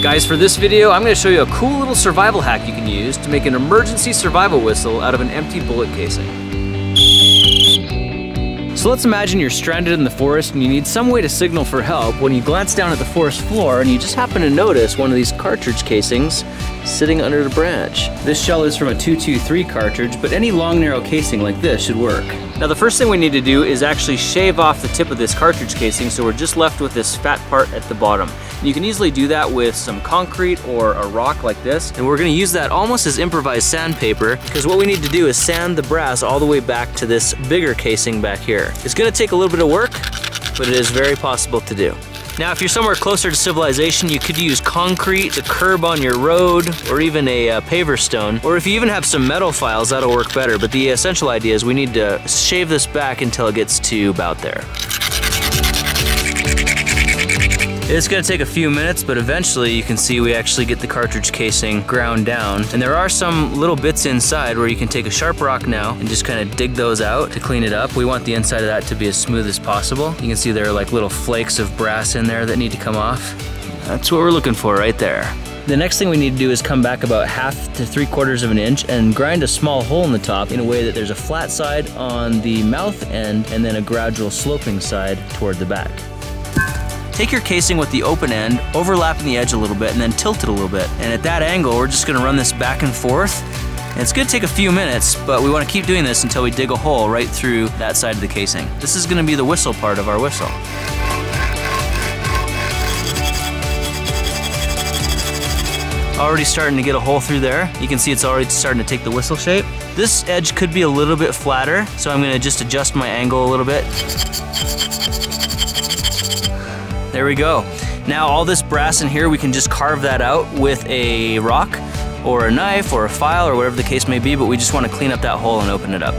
Guys, for this video, I'm going to show you a cool little survival hack you can use to make an emergency survival whistle out of an empty bullet casing. So let's imagine you're stranded in the forest and you need some way to signal for help when you glance down at the forest floor and you just happen to notice one of these cartridge casings sitting under the branch. This shell is from a 223 cartridge, but any long narrow casing like this should work. Now the first thing we need to do is actually shave off the tip of this cartridge casing so we're just left with this fat part at the bottom. And you can easily do that with some concrete or a rock like this, and we're going to use that almost as improvised sandpaper because what we need to do is sand the brass all the way back to this bigger casing back here. It's going to take a little bit of work, but it is very possible to do. Now, if you're somewhere closer to civilization, you could use concrete, the curb on your road, or even a paver stone. Or if you even have some metal files, that'll work better. But the essential idea is we need to shave this back until it gets to about there. It's going to take a few minutes, but eventually you can see we actually get the cartridge casing ground down. And there are some little bits inside where you can take a sharp rock now and just kind of dig those out to clean it up. We want the inside of that to be as smooth as possible. You can see there are like little flakes of brass in there that need to come off. That's what we're looking for right there. The next thing we need to do is come back about 1/2 to 3/4 of an inch and grind a small hole in the top in a way that there's a flat side on the mouth end and then a gradual sloping side toward the back. Take your casing with the open end, overlapping the edge a little bit, and then tilt it a little bit. And at that angle, we're just gonna run this back and forth. And it's gonna take a few minutes, but we wanna keep doing this until we dig a hole right through that side of the casing. This is gonna be the whistle part of our whistle. Already starting to get a hole through there. You can see it's already starting to take the whistle shape. This edge could be a little bit flatter, so I'm gonna just adjust my angle a little bit. There we go. Now all this brass in here, we can just carve that out with a rock or a knife or a file or whatever the case may be, but we just want to clean up that hole and open it up.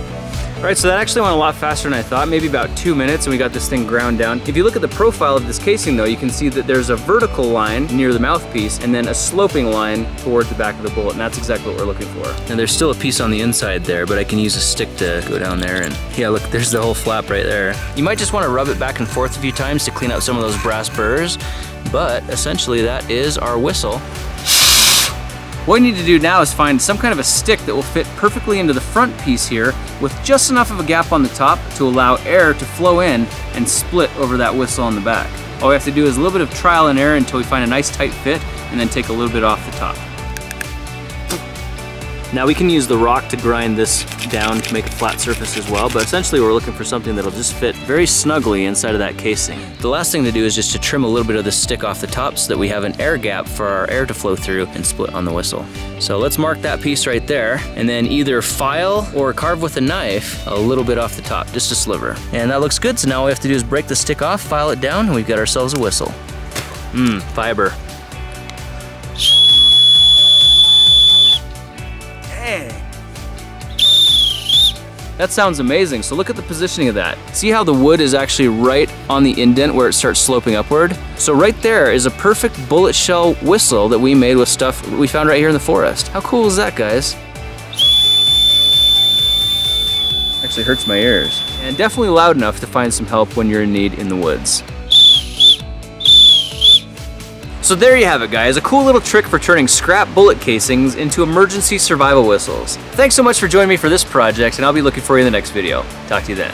All right, so that actually went a lot faster than I thought, maybe about 2 minutes, and we got this thing ground down. If you look at the profile of this casing though, you can see that there's a vertical line near the mouthpiece and then a sloping line toward the back of the bullet, and that's exactly what we're looking for. And there's still a piece on the inside there, but I can use a stick to go down there, and yeah, look, there's the whole flap right there. You might just want to rub it back and forth a few times to clean out some of those brass burrs, but essentially that is our whistle. What we need to do now is find some kind of a stick that will fit perfectly into the front piece here with just enough of a gap on the top to allow air to flow in and split over that whistle on the back. All we have to do is a little bit of trial and error until we find a nice tight fit and then take a little bit off the top. Now we can use the rock to grind this down to make a flat surface as well, but essentially we're looking for something that'll just fit very snugly inside of that casing. The last thing to do is just to trim a little bit of the stick off the top so that we have an air gap for our air to flow through and split on the whistle. So let's mark that piece right there and then either file or carve with a knife a little bit off the top, just a sliver. And that looks good, so now all we have to do is break the stick off, file it down, and we've got ourselves a whistle. Fiber. That sounds amazing. So look at the positioning of that. See how the wood is actually right on the indent where it starts sloping upward? So right there is a perfect bullet shell whistle that we made with stuff we found right here in the forest. How cool is that, guys? Actually hurts my ears. And definitely loud enough to find some help when you're in need in the woods. So there you have it, guys, a cool little trick for turning scrap bullet casings into emergency survival whistles. Thanks so much for joining me for this project, and I'll be looking for you in the next video. Talk to you then.